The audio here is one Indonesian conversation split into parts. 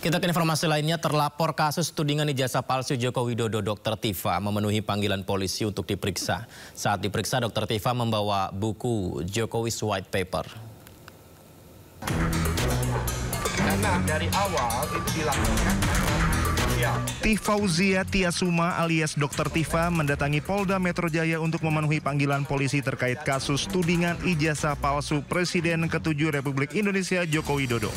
Kita ke informasi lainnya, terlapor kasus tudingan ijazah palsu Joko Widodo, Dr. Tifa memenuhi panggilan polisi untuk diperiksa. Saat diperiksa, Dr. Tifa membawa buku Jokowi's White Paper. Karena dari awal itu dilakukan Tifauzia Tiasuma alias Dr. Tifa mendatangi Polda Metro Jaya untuk memenuhi panggilan polisi terkait kasus tudingan ijazah palsu Presiden ke-7 Republik Indonesia Joko Widodo.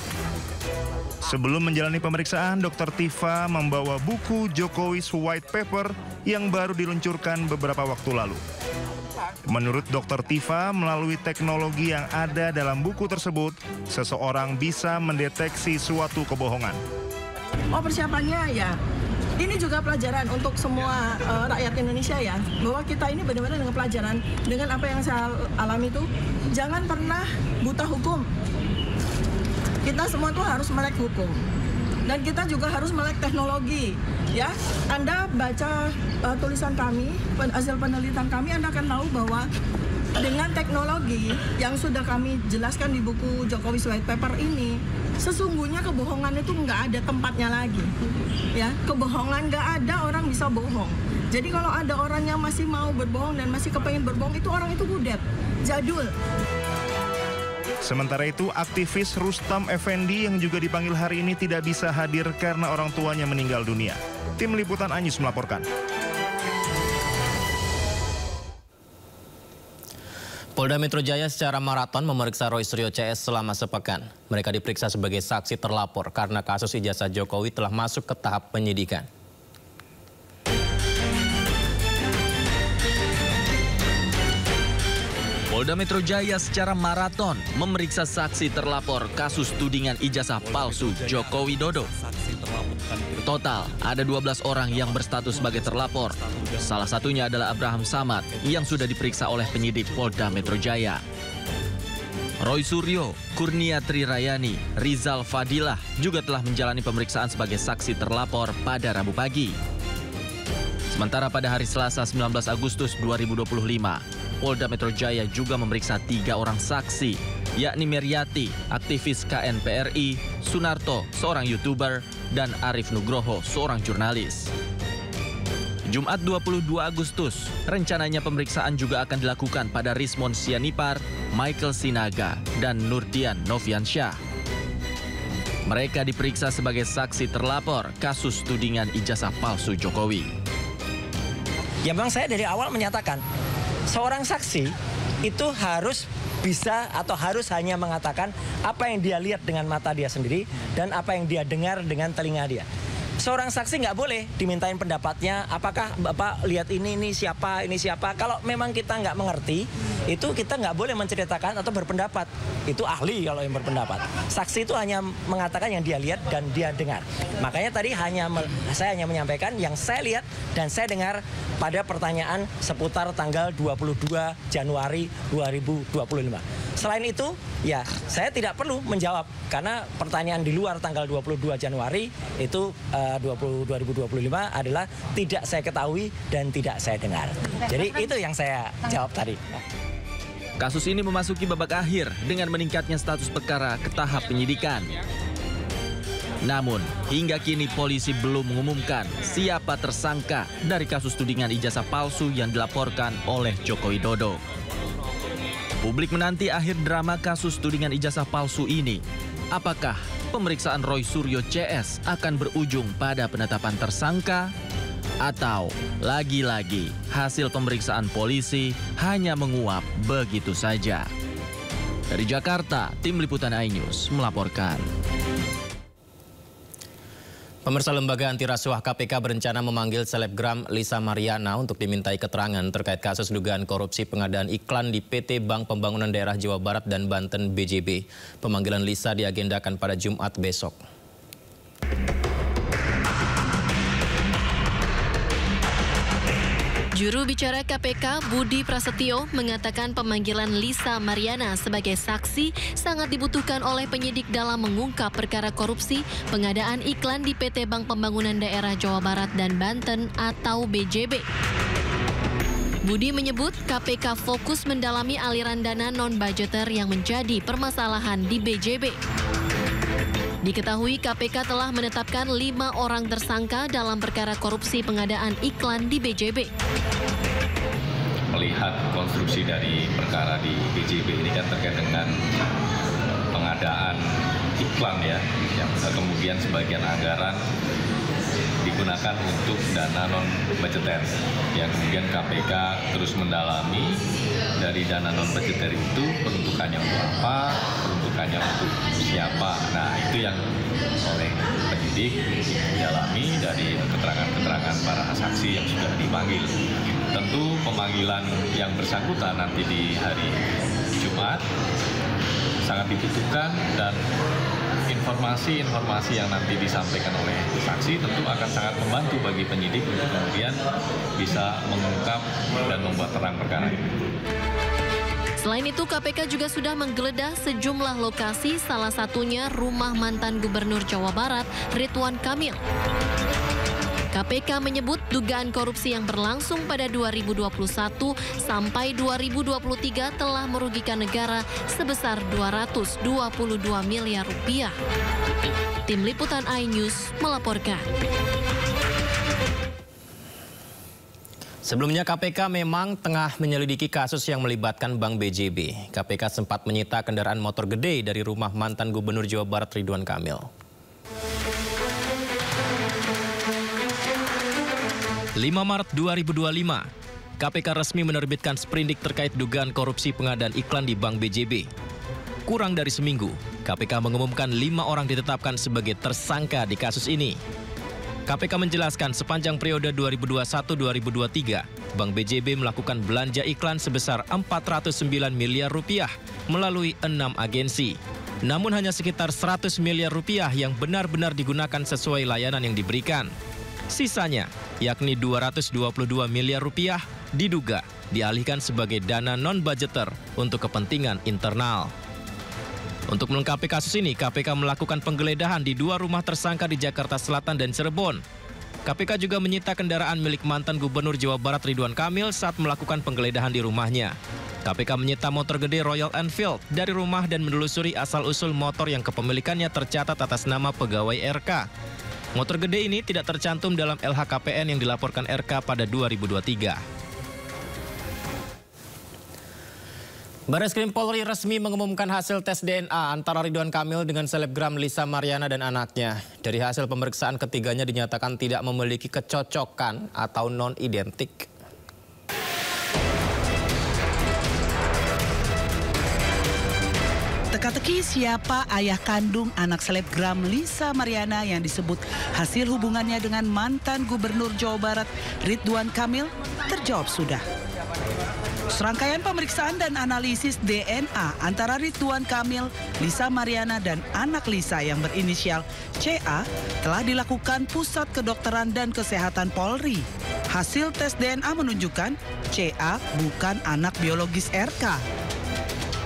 Sebelum menjalani pemeriksaan, Dr. Tifa membawa buku Jokowi's White Paper yang baru diluncurkan beberapa waktu lalu. Menurut Dr. Tifa, melalui teknologi yang ada dalam buku tersebut, seseorang bisa mendeteksi suatu kebohongan. Oh, persiapannya ya, ini juga pelajaran untuk semua rakyat Indonesia ya, bahwa kita ini benar-benar dengan pelajaran, dengan apa yang saya alami itu, jangan pernah buta hukum. Kita semua tuh harus melek hukum. Dan kita juga harus melek teknologi. Ya, Anda baca tulisan kami, hasil penelitian kami, Anda akan tahu bahwa dengan teknologi yang sudah kami jelaskan di buku Jokowi's White Paper ini, sesungguhnya kebohongan itu nggak ada tempatnya lagi. Ya, kebohongan nggak ada, orang bisa bohong. Jadi kalau ada orang yang masih mau berbohong dan masih kepengen berbohong, itu orang itu kudet, jadul. Sementara itu, aktivis Rustam Effendi yang juga dipanggil hari ini tidak bisa hadir karena orang tuanya meninggal dunia. Tim Liputan Anyus melaporkan. Polda Metro Jaya secara maraton memeriksa Roy Suryo CS selama sepekan. Mereka diperiksa sebagai saksi terlapor karena kasus ijazah Jokowi telah masuk ke tahap penyidikan. Polda Metro Jaya secara maraton memeriksa saksi terlapor kasus tudingan ijazah palsu Joko Widodo. Total ada 12 orang yang berstatus sebagai terlapor. Salah satunya adalah Abraham Samad yang sudah diperiksa oleh penyidik Polda Metro Jaya. Roy Suryo, Kurnia Trirayani, Rizal Fadilah juga telah menjalani pemeriksaan sebagai saksi terlapor pada Rabu pagi. Sementara pada hari Selasa 19 Agustus 2025, Polda Metro Jaya juga memeriksa 3 orang saksi, yakni Meriati, aktivis KNPRI, Sunarto, seorang YouTuber, dan Arif Nugroho, seorang jurnalis. Jumat 22 Agustus, rencananya pemeriksaan juga akan dilakukan pada Rismon Sianipar, Michael Sinaga, dan Nurdian Noviansyah. Mereka diperiksa sebagai saksi terlapor kasus tudingan ijazah palsu Jokowi. Ya memang saya dari awal menyatakan, seorang saksi itu harus bisa atau harus hanya mengatakan apa yang dia lihat dengan mata dia sendiri dan apa yang dia dengar dengan telinga dia. Seorang saksi nggak boleh dimintain pendapatnya, apakah Bapak lihat ini siapa. Kalau memang kita nggak mengerti, itu kita nggak boleh menceritakan atau berpendapat. Itu ahli kalau yang berpendapat. Saksi itu hanya mengatakan yang dia lihat dan dia dengar. Makanya tadi saya hanya menyampaikan yang saya lihat dan saya dengar pada pertanyaan seputar tanggal 22 Januari 2025. Selain itu, ya saya tidak perlu menjawab karena pertanyaan di luar tanggal 22 Januari itu 2025 adalah tidak saya ketahui dan tidak saya dengar. Jadi itu yang saya jawab tadi. Kasus ini memasuki babak akhir dengan meningkatnya status perkara ke tahap penyidikan. Namun, hingga kini polisi belum mengumumkan siapa tersangka dari kasus tudingan ijazah palsu yang dilaporkan oleh Joko Widodo. Publik menanti akhir drama kasus tudingan ijazah palsu ini. Apakah pemeriksaan Roy Suryo CS akan berujung pada penetapan tersangka? Atau lagi-lagi hasil pemeriksaan polisi hanya menguap begitu saja? Dari Jakarta, Tim Liputan iNews melaporkan. Pemirsa, Lembaga Anti Rasuah KPK berencana memanggil selebgram Lisa Mariana untuk dimintai keterangan terkait kasus dugaan korupsi pengadaan iklan di PT Bank Pembangunan Daerah Jawa Barat dan Banten BJB. Pemanggilan Lisa diagendakan pada Jumat besok. Juru bicara KPK Budi Prasetyo mengatakan pemanggilan Lisa Mariana sebagai saksi sangat dibutuhkan oleh penyidik dalam mengungkap perkara korupsi pengadaan iklan di PT Bank Pembangunan Daerah Jawa Barat dan Banten atau BJB. Budi menyebut KPK fokus mendalami aliran dana non-budgeter yang menjadi permasalahan di BJB. Diketahui KPK telah menetapkan 5 orang tersangka dalam perkara korupsi pengadaan iklan di BJB. Melihat konstruksi dari perkara di BJB ini kan terkait dengan pengadaan iklan ya, yang kemudian sebagian anggaran digunakan untuk dana non-budgeter. Yang kemudian KPK terus mendalami dari dana non-budgeter itu peruntukannya untuk apa, peruntukannya untuk siapa. Nah itu yang oleh penyidik didalami dari keterangan-keterangan para saksi yang sudah dipanggil. Tentu pemanggilan yang bersangkutan nanti di hari Jumat sangat dibutuhkan dan informasi-informasi yang nanti disampaikan oleh saksi tentu akan sangat membantu bagi penyidik untuk kemudian bisa mengungkap dan membuat terang perkara ini. Selain itu, KPK juga sudah menggeledah sejumlah lokasi, salah satunya rumah mantan Gubernur Jawa Barat, Ridwan Kamil. KPK menyebut dugaan korupsi yang berlangsung pada 2021 sampai 2023 telah merugikan negara sebesar 222 miliar rupiah. Tim Liputan iNews melaporkan. Sebelumnya KPK memang tengah menyelidiki kasus yang melibatkan Bank BJB. KPK sempat menyita kendaraan motor gede dari rumah mantan Gubernur Jawa Barat Ridwan Kamil. 5 Maret 2025, KPK resmi menerbitkan sprindik terkait dugaan korupsi pengadaan iklan di Bank BJB. Kurang dari seminggu, KPK mengumumkan 5 orang ditetapkan sebagai tersangka di kasus ini. KPK menjelaskan sepanjang periode 2021-2023, Bank BJB melakukan belanja iklan sebesar 409 miliar rupiah melalui 6 agensi. Namun hanya sekitar 100 miliar rupiah yang benar-benar digunakan sesuai layanan yang diberikan. Sisanya, yakni 222 miliar rupiah, diduga dialihkan sebagai dana non-budgeter untuk kepentingan internal. Untuk melengkapi kasus ini, KPK melakukan penggeledahan di 2 rumah tersangka di Jakarta Selatan dan Cirebon. KPK juga menyita kendaraan milik mantan Gubernur Jawa Barat Ridwan Kamil saat melakukan penggeledahan di rumahnya. KPK menyita motor gede Royal Enfield dari rumah dan menelusuri asal-usul motor yang kepemilikannya tercatat atas nama pegawai RK. Motor gede ini tidak tercantum dalam LHKPN yang dilaporkan RK pada 2023. Barreskrim Polri resmi mengumumkan hasil tes DNA antara Ridwan Kamil dengan selebgram Lisa Mariana dan anaknya. Dari hasil pemeriksaan ketiganya dinyatakan tidak memiliki kecocokan atau non-identik. Teka-teki siapa ayah kandung anak selebgram Lisa Mariana yang disebut hasil hubungannya dengan mantan Gubernur Jawa Barat Ridwan Kamil terjawab sudah. Serangkaian pemeriksaan dan analisis DNA antara Ridwan Kamil, Lisa Mariana dan anak Lisa yang berinisial CA telah dilakukan Pusat Kedokteran dan Kesehatan Polri. Hasil tes DNA menunjukkan CA bukan anak biologis RK.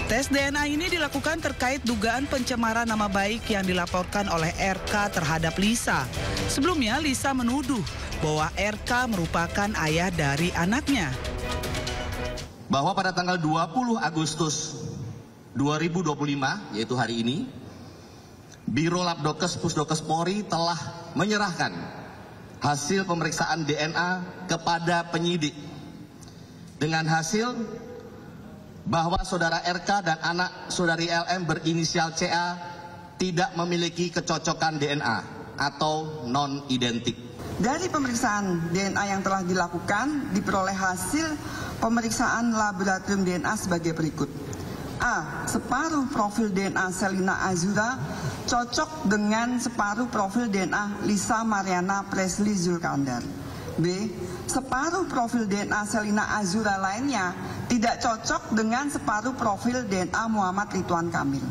Tes DNA ini dilakukan terkait dugaan pencemaran nama baik yang dilaporkan oleh RK terhadap Lisa. Sebelumnya Lisa menuduh bahwa RK merupakan ayah dari anaknya. Bahwa pada tanggal 20 Agustus 2025, yaitu hari ini, Biro Labdokes Pusdokes Polri telah menyerahkan hasil pemeriksaan DNA kepada penyidik. Dengan hasil bahwa saudara RK dan anak saudari LM berinisial CA tidak memiliki kecocokan DNA atau non-identik. Dari pemeriksaan DNA yang telah dilakukan, diperoleh hasil pemeriksaan laboratorium DNA sebagai berikut. A. Separuh profil DNA Selina Azura cocok dengan separuh profil DNA Lisa Mariana Presley Zulkandar. B. Separuh profil DNA Selina Azura lainnya tidak cocok dengan separuh profil DNA Muhammad Ridwan Kamil.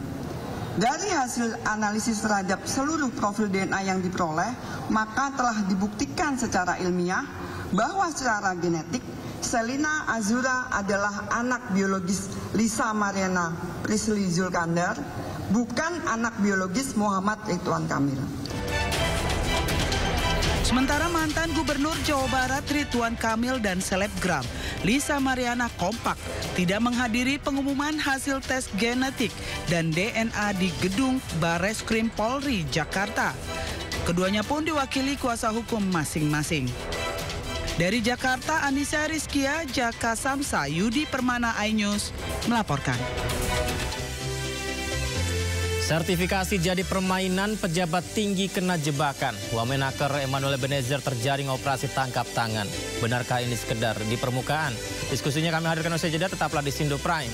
Dari hasil analisis terhadap seluruh profil DNA yang diperoleh, maka telah dibuktikan secara ilmiah bahwa secara genetik Selina Azura adalah anak biologis Lisa Mariana Presley Zulkandar, bukan anak biologis Muhammad Ridwan Kamil. Sementara mantan Gubernur Jawa Barat Ridwan Kamil dan selebgram Lisa Mariana kompak tidak menghadiri pengumuman hasil tes genetik dan DNA di gedung Barreskrim Polri Jakarta. Keduanya pun diwakili kuasa hukum masing-masing. Dari Jakarta, Anissa Rizkia, Jaka Samsa, Yudi Permana, iNews melaporkan. Sertifikasi jadi permainan, pejabat tinggi kena jebakan. Wamenaker Emmanuel Ebenezer terjaring operasi tangkap tangan. Benarkah ini sekedar di permukaan? Diskusinya kami hadirkan usai jeda, tetaplah di Sindo Prime.